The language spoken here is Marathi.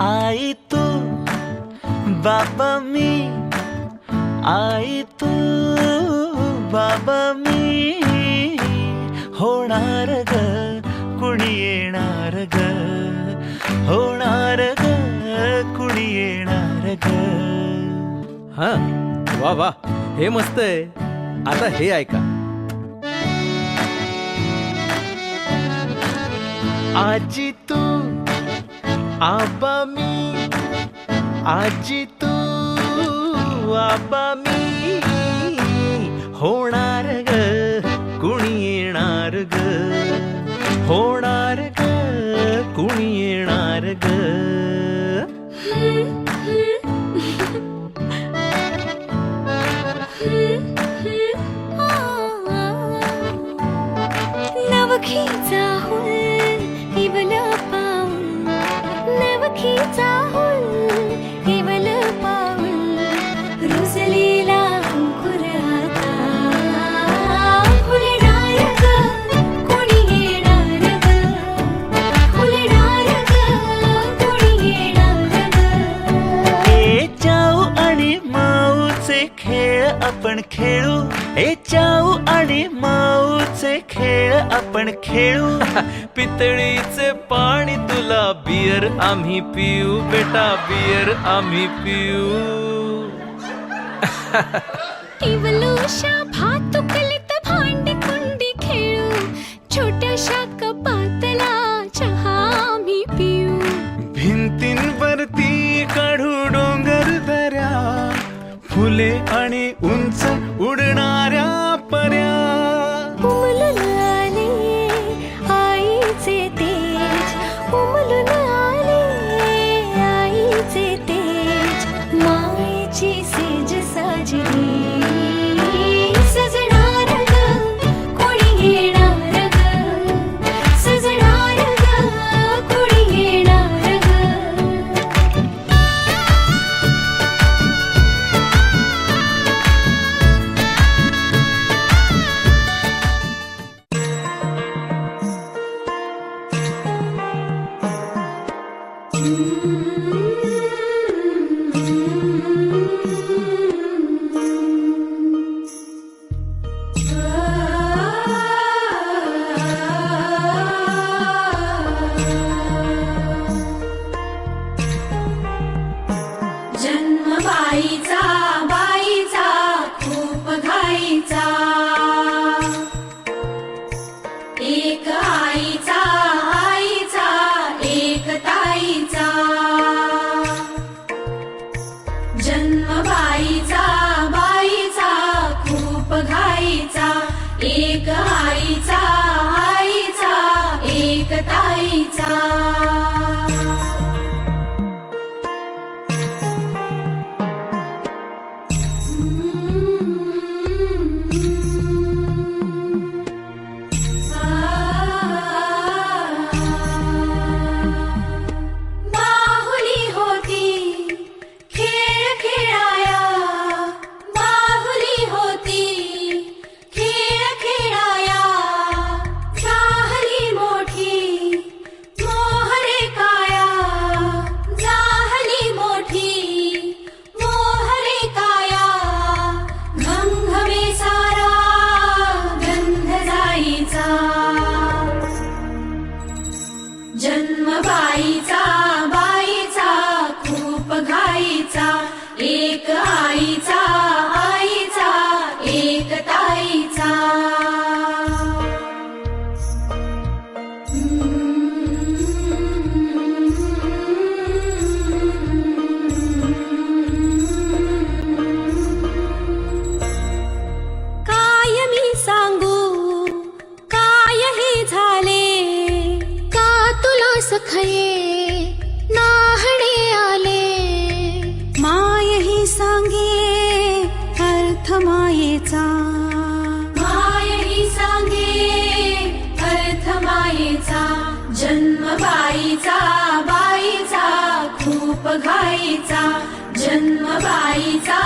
आई तू बाबा मी, आई तू बाबा मी, होणार ग कुणी येणार ग, होणार ग कुणी येणार ग. हा वा वा, हे मस्त आहे. आता हे ऐका. आजी तू आबा मी, आजी तू आबा मी, होणार ग कुणी येणार ग, होणार ग कुणी येणार ग. नवखीचा हुल केवल पाऊल, नवखीचा हुल केवल पाऊल, रुजलेला अंकुर आता फुलणार ग कोणी येणार ग, फुलणार ग कोणी येणार ग. ए चाऊ आणि माऊचे खेळ आपण खेळू, ए चाऊ आणि माऊचे खेळ आपण खेळू. पितळीचे पाणी तुला, बियर आम्ही पिऊ बेटा, बियर आम्ही पिऊ. टिवलोशा भातुकलीत भांडी कुंडी खेळू, छोट्याशा कपातला चहा आम्ही पिऊ. भिंतींवरती काढू डोंगर दऱ्या, फुले आणि उंच उडणाऱ्या पर्या. उमलून आले आईचे तेज, उमलून आले आईचे तेज, मायेची सेज साजली सजणार ग कोणी येणार ग, सजणार ग कोणी येणार ग. जन्म बाईचा बाईचा खूप घाईचा, एक आईचा आईचा एक ताईचा. जन्म बाईचा बाईचा खूप घाईचा, एक आईचा आईचा एक ताईचा. बाहुली होती खेळ खेळाया, बाहुली होती खेळ खेळाया, झाली मोठी मोहरे काया, झाली मोठी मोहरे काया. घमघमे सारा गंध जाईचा, जन्म बाईचा बाईचा खूप घाईचा, एक आईचा आईचा एक ताईचा. काय मी सांगू काय हे झाले, का तुला सखये नाहणे आले. माय ही सांगे अर्थ मायेचा, माय ही सांगे अर्थ मायेचा. जन्म बाईचा बाईचा खूप घाईचा, जन्म बाईचा